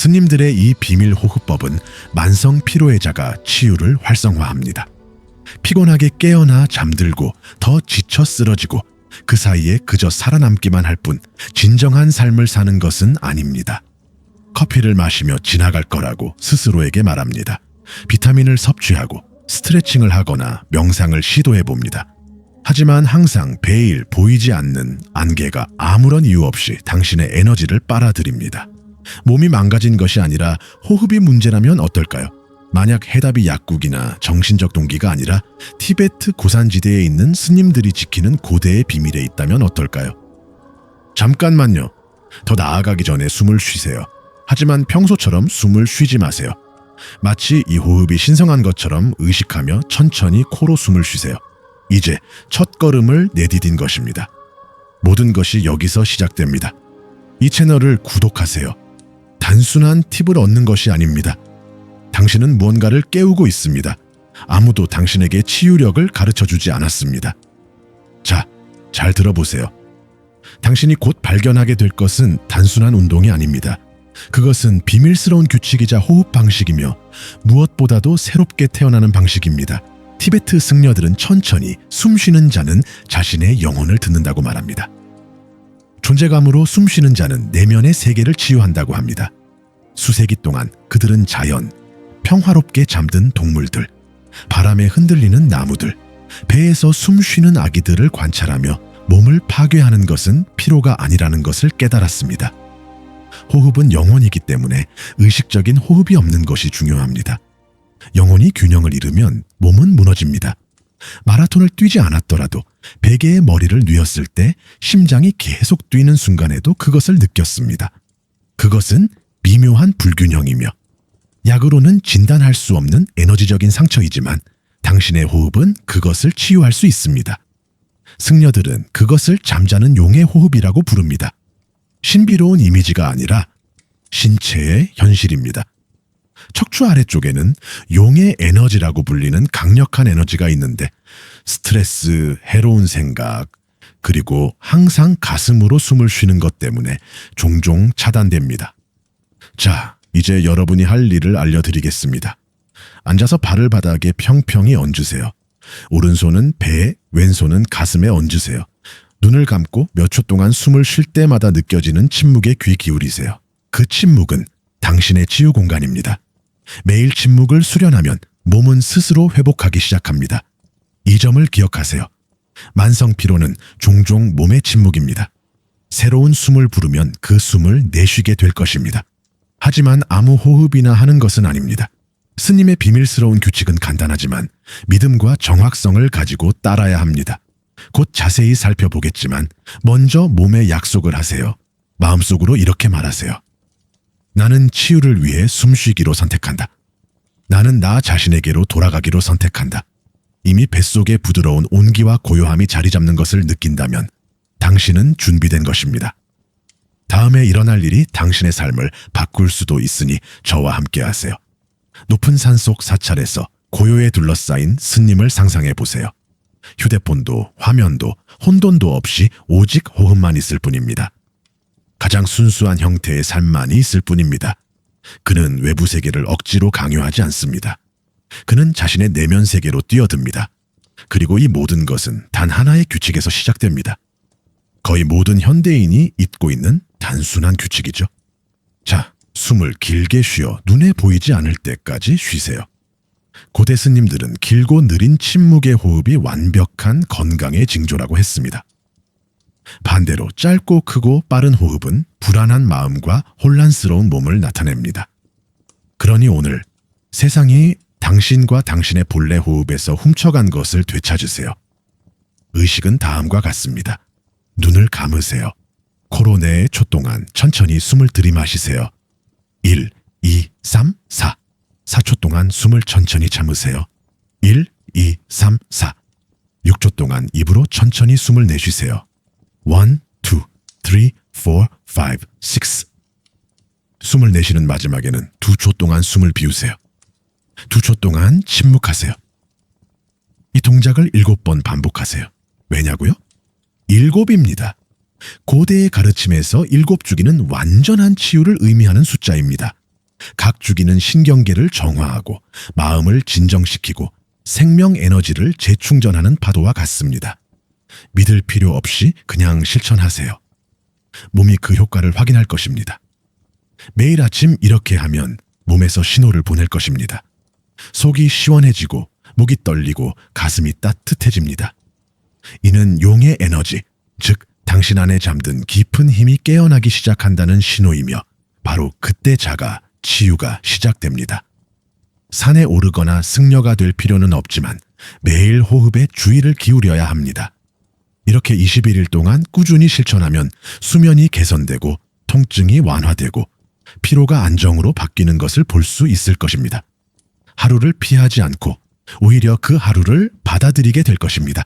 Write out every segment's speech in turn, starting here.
스님들의 이 비밀 호흡법은 만성 피로애자가 치유를 활성화합니다. 피곤하게 깨어나 잠들고 더 지쳐 쓰러지고 그 사이에 그저 살아남기만 할 뿐 진정한 삶을 사는 것은 아닙니다. 커피를 마시며 지나갈 거라고 스스로에게 말합니다. 비타민을 섭취하고 스트레칭을 하거나 명상을 시도해 봅니다. 하지만 항상 매일 보이지 않는 안개가 아무런 이유 없이 당신의 에너지를 빨아들입니다. 몸이 망가진 것이 아니라 호흡이 문제라면 어떨까요? 만약 해답이 약국이나 정신적 동기가 아니라 티베트 고산지대에 있는 스님들이 지키는 고대의 비밀에 있다면 어떨까요? 잠깐만요. 더 나아가기 전에 숨을 쉬세요. 하지만 평소처럼 숨을 쉬지 마세요. 마치 이 호흡이 신성한 것처럼 의식하며 천천히 코로 숨을 쉬세요. 이제 첫 걸음을 내디딘 것입니다. 모든 것이 여기서 시작됩니다. 이 채널을 구독하세요. 단순한 팁을 얻는 것이 아닙니다. 당신은 무언가를 깨우고 있습니다. 아무도 당신에게 치유력을 가르쳐주지 않았습니다. 자, 잘 들어보세요. 당신이 곧 발견하게 될 것은 단순한 운동이 아닙니다. 그것은 비밀스러운 규칙이자 호흡 방식이며 무엇보다도 새롭게 태어나는 방식입니다. 티베트 승려들은 천천히 숨 쉬는 자는 자신의 영혼을 듣는다고 말합니다. 존재감으로 숨 쉬는 자는 내면의 세계를 치유한다고 합니다. 수세기 동안 그들은 자연, 평화롭게 잠든 동물들, 바람에 흔들리는 나무들, 배에서 숨 쉬는 아기들을 관찰하며 몸을 파괴하는 것은 피로가 아니라는 것을 깨달았습니다. 호흡은 영혼이기 때문에 의식적인 호흡이 없는 것이 중요합니다. 영혼이 균형을 잃으면 몸은 무너집니다. 마라톤을 뛰지 않았더라도 베개에 머리를 뉘었을 때 심장이 계속 뛰는 순간에도 그것을 느꼈습니다. 그것은 미묘한 불균형이며 약으로는 진단할 수 없는 에너지적인 상처이지만 당신의 호흡은 그것을 치유할 수 있습니다. 승려들은 그것을 잠자는 용의 호흡이라고 부릅니다. 신비로운 이미지가 아니라 신체의 현실입니다. 척추 아래쪽에는 용의 에너지라고 불리는 강력한 에너지가 있는데 스트레스, 해로운 생각, 그리고 항상 가슴으로 숨을 쉬는 것 때문에 종종 차단됩니다. 자, 이제 여러분이 할 일을 알려드리겠습니다. 앉아서 발을 바닥에 평평히 얹으세요. 오른손은 배에, 왼손은 가슴에 얹으세요. 눈을 감고 몇 초 동안 숨을 쉴 때마다 느껴지는 침묵에 귀 기울이세요. 그 침묵은 당신의 치유 공간입니다. 매일 침묵을 수련하면 몸은 스스로 회복하기 시작합니다. 이 점을 기억하세요. 만성 피로는 종종 몸의 침묵입니다. 새로운 숨을 부르면 그 숨을 내쉬게 될 것입니다. 하지만 아무 호흡이나 하는 것은 아닙니다. 스님의 비밀스러운 규칙은 간단하지만 믿음과 정확성을 가지고 따라야 합니다. 곧 자세히 살펴보겠지만 먼저 몸에 약속을 하세요. 마음속으로 이렇게 말하세요. 나는 치유를 위해 숨쉬기로 선택한다. 나는 나 자신에게로 돌아가기로 선택한다. 이미 뱃속에 부드러운 온기와 고요함이 자리 잡는 것을 느낀다면 당신은 준비된 것입니다. 다음에 일어날 일이 당신의 삶을 바꿀 수도 있으니 저와 함께 하세요. 높은 산속 사찰에서 고요에 둘러싸인 스님을 상상해 보세요. 휴대폰도 화면도 혼돈도 없이 오직 호흡만 있을 뿐입니다. 가장 순수한 형태의 삶만이 있을 뿐입니다. 그는 외부 세계를 억지로 강요하지 않습니다. 그는 자신의 내면 세계로 뛰어듭니다. 그리고 이 모든 것은 단 하나의 규칙에서 시작됩니다. 거의 모든 현대인이 잊고 있는 단순한 규칙이죠. 자, 숨을 길게 쉬어 눈에 보이지 않을 때까지 쉬세요. 고대 스님들은 길고 느린 침묵의 호흡이 완벽한 건강의 징조라고 했습니다. 반대로 짧고 크고 빠른 호흡은 불안한 마음과 혼란스러운 몸을 나타냅니다. 그러니 오늘 세상이 당신과 당신의 본래 호흡에서 훔쳐간 것을 되찾으세요. 의식은 다음과 같습니다. 눈을 감으세요. 코로 내에 초 동안 천천히 숨을 들이마시세요. 1, 2, 3, 4. 4초 동안 숨을 천천히 참으세요. 1, 2, 3, 4. 6초 동안 입으로 천천히 숨을 내쉬세요. 1, 2, 3, 4, 5, 6. 숨을 내쉬는 마지막에는 2초 동안 숨을 비우세요. 2초 동안 침묵하세요. 이 동작을 7번 반복하세요. 왜냐고요? 7입니다. 고대의 가르침에서 7주기는 완전한 치유를 의미하는 숫자입니다. 각 주기는 신경계를 정화하고 마음을 진정시키고 생명 에너지를 재충전하는 파도와 같습니다. 믿을 필요 없이 그냥 실천하세요. 몸이 그 효과를 확인할 것입니다. 매일 아침 이렇게 하면 몸에서 신호를 보낼 것입니다. 속이 시원해지고 목이 떨리고 가슴이 따뜻해집니다. 이는 용의 에너지, 즉 당신 안에 잠든 깊은 힘이 깨어나기 시작한다는 신호이며 바로 그때 자가 치유가 시작됩니다. 산에 오르거나 승려가 될 필요는 없지만 매일 호흡에 주의를 기울여야 합니다. 이렇게 21일 동안 꾸준히 실천하면 수면이 개선되고 통증이 완화되고 피로가 안정으로 바뀌는 것을 볼 수 있을 것입니다. 하루를 피하지 않고 오히려 그 하루를 받아들이게 될 것입니다.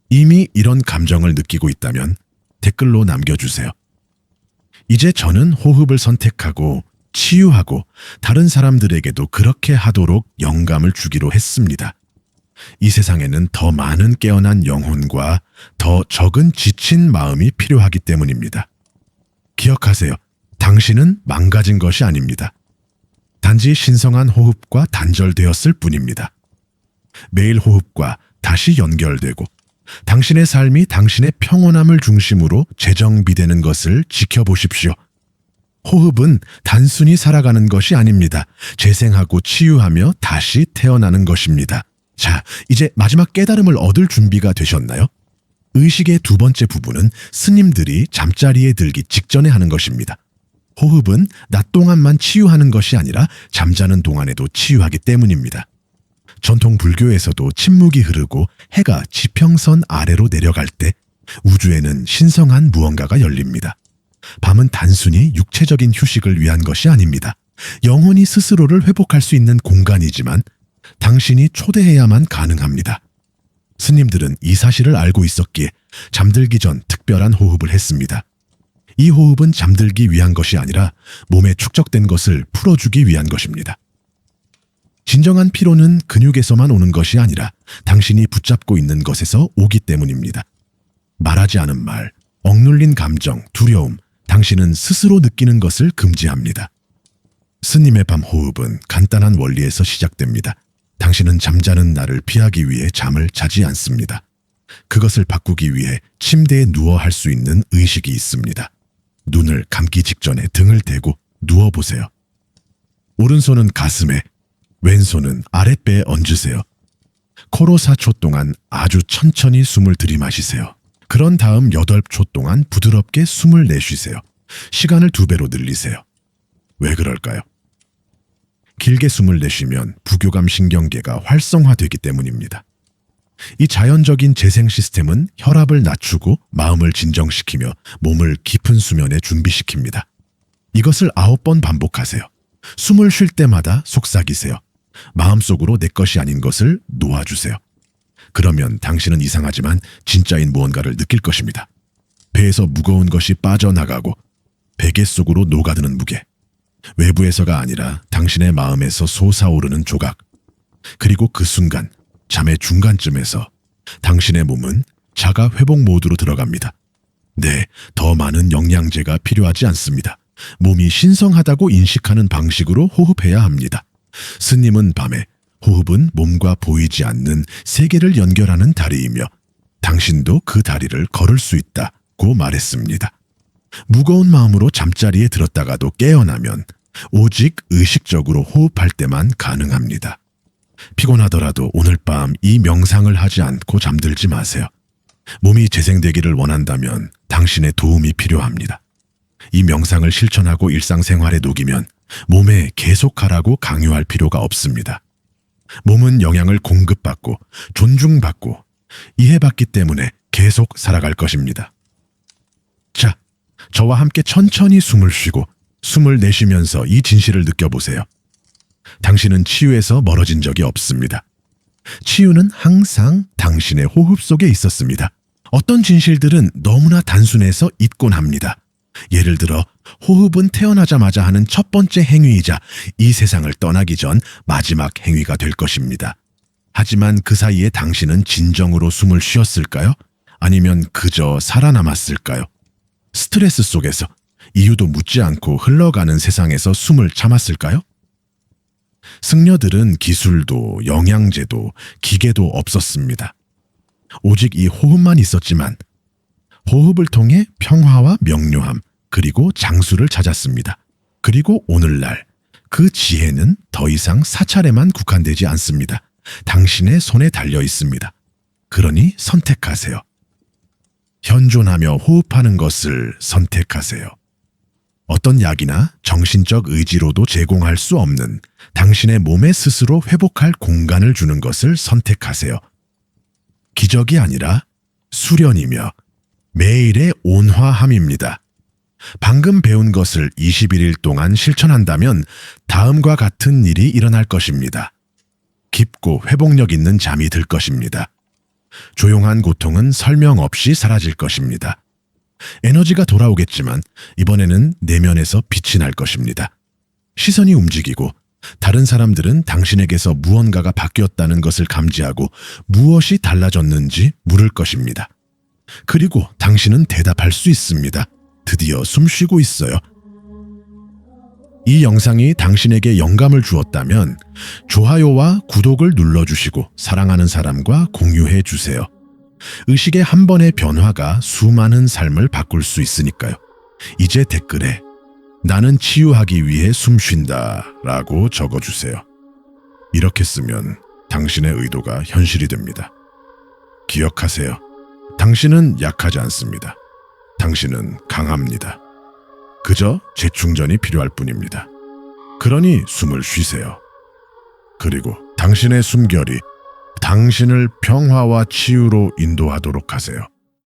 이미 이런 감정을 느끼고 있다면 댓글로 남겨주세요. 이제 저는 호흡을 선택하고 치유하고 다른 사람들에게도 그렇게 하도록 영감을 주기로 했습니다. 이 세상에는 더 많은 깨어난 영혼과 더 적은 지친 마음이 필요하기 때문입니다. 기억하세요. 당신은 망가진 것이 아닙니다. 단지 신성한 호흡과 단절되었을 뿐입니다. 매일 호흡과 다시 연결되고 당신의 삶이 당신의 평온함을 중심으로 재정비되는 것을 지켜보십시오. 호흡은 단순히 살아가는 것이 아닙니다. 재생하고 치유하며 다시 태어나는 것입니다. 자, 이제 마지막 깨달음을 얻을 준비가 되셨나요? 의식의 두 번째 부분은 스님들이 잠자리에 들기 직전에 하는 것입니다. 호흡은 낮 동안만 치유하는 것이 아니라 잠자는 동안에도 치유하기 때문입니다. 전통 불교에서도 침묵이 흐르고 해가 지평선 아래로 내려갈 때 우주에는 신성한 무언가가 열립니다. 밤은 단순히 육체적인 휴식을 위한 것이 아닙니다. 영혼이 스스로를 회복할 수 있는 공간이지만 당신이 초대해야만 가능합니다. 스님들은 이 사실을 알고 있었기에 잠들기 전 특별한 호흡을 했습니다. 이 호흡은 잠들기 위한 것이 아니라 몸에 축적된 것을 풀어주기 위한 것입니다. 진정한 피로는 근육에서만 오는 것이 아니라 당신이 붙잡고 있는 것에서 오기 때문입니다. 말하지 않은 말, 억눌린 감정, 두려움, 당신은 스스로 느끼는 것을 금지합니다. 스님의 밤 호흡은 간단한 원리에서 시작됩니다. 당신은 잠자는 날을 피하기 위해 잠을 자지 않습니다. 그것을 바꾸기 위해 침대에 누워 할 수 있는 의식이 있습니다. 눈을 감기 직전에 등을 대고 누워보세요. 오른손은 가슴에, 왼손은 아랫배에 얹으세요. 코로 4초 동안 아주 천천히 숨을 들이마시세요. 그런 다음 8초 동안 부드럽게 숨을 내쉬세요. 시간을 2배로 늘리세요. 왜 그럴까요? 길게 숨을 내쉬면 부교감 신경계가 활성화되기 때문입니다. 이 자연적인 재생 시스템은 혈압을 낮추고 마음을 진정시키며 몸을 깊은 수면에 준비시킵니다. 이것을 9번 반복하세요. 숨을 쉴 때마다 속삭이세요. 마음속으로 내 것이 아닌 것을 놓아주세요. 그러면 당신은 이상하지만 진짜인 무언가를 느낄 것입니다. 배에서 무거운 것이 빠져나가고 베개 속으로 녹아드는 무게. 외부에서가 아니라 당신의 마음에서 솟아오르는 조각. 그리고 그 순간, 잠의 중간쯤에서 당신의 몸은 자가 회복 모드로 들어갑니다. 네, 더 많은 영양제가 필요하지 않습니다. 몸이 신성하다고 인식하는 방식으로 호흡해야 합니다. 스님은 밤에 호흡은 몸과 보이지 않는 세계를 연결하는 다리이며 당신도 그 다리를 걸을 수 있다고 말했습니다. 무거운 마음으로 잠자리에 들었다가도 깨어나면 오직 의식적으로 호흡할 때만 가능합니다. 피곤하더라도 오늘 밤 이 명상을 하지 않고 잠들지 마세요. 몸이 재생되기를 원한다면 당신의 도움이 필요합니다. 이 명상을 실천하고 일상생활에 녹이면 몸에 계속하라고 강요할 필요가 없습니다. 몸은 영양을 공급받고 존중받고 이해받기 때문에 계속 살아갈 것입니다. 자, 저와 함께 천천히 숨을 쉬고 숨을 내쉬면서 이 진실을 느껴보세요. 당신은 치유에서 멀어진 적이 없습니다. 치유는 항상 당신의 호흡 속에 있었습니다. 어떤 진실들은 너무나 단순해서 잊곤 합니다. 예를 들어 호흡은 태어나자마자 하는 첫 번째 행위이자 이 세상을 떠나기 전 마지막 행위가 될 것입니다. 하지만 그 사이에 당신은 진정으로 숨을 쉬었을까요? 아니면 그저 살아남았을까요? 스트레스 속에서, 이유도 묻지 않고 흘러가는 세상에서 숨을 참았을까요? 승려들은 기술도 영양제도 기계도 없었습니다. 오직 이 호흡만 있었지만 호흡을 통해 평화와 명료함 그리고 장수를 찾았습니다. 그리고 오늘날 그 지혜는 더 이상 사찰에만 국한되지 않습니다. 당신의 손에 달려 있습니다. 그러니 선택하세요. 현존하며 호흡하는 것을 선택하세요. 어떤 약이나 정신적 의지로도 제공할 수 없는 당신의 몸에 스스로 회복할 공간을 주는 것을 선택하세요. 기적이 아니라 수련이며 매일의 온화함입니다. 방금 배운 것을 21일 동안 실천한다면 다음과 같은 일이 일어날 것입니다. 깊고 회복력 있는 잠이 들 것입니다. 조용한 고통은 설명 없이 사라질 것입니다. 에너지가 돌아오겠지만 이번에는 내면에서 빛이 날 것입니다. 시선이 움직이고 다른 사람들은 당신에게서 무언가가 바뀌었다는 것을 감지하고 무엇이 달라졌는지 물을 것입니다. 그리고 당신은 대답할 수 있습니다. 드디어 숨 쉬고 있어요. 이 영상이 당신에게 영감을 주었다면 좋아요와 구독을 눌러주시고 사랑하는 사람과 공유해 주세요. 의식의 한 번의 변화가 수많은 삶을 바꿀 수 있으니까요. 이제 댓글에 나는 치유하기 위해 숨 쉰다 라고 적어주세요. 이렇게 쓰면 당신의 의도가 현실이 됩니다. 기억하세요. 당신은 약하지 않습니다. 당신은 강합니다. 그저 재충전이 필요할 뿐입니다. 그러니 숨을 쉬세요. 그리고 당신의 숨결이 당신을 평화와 치유로 인도하도록 하세요.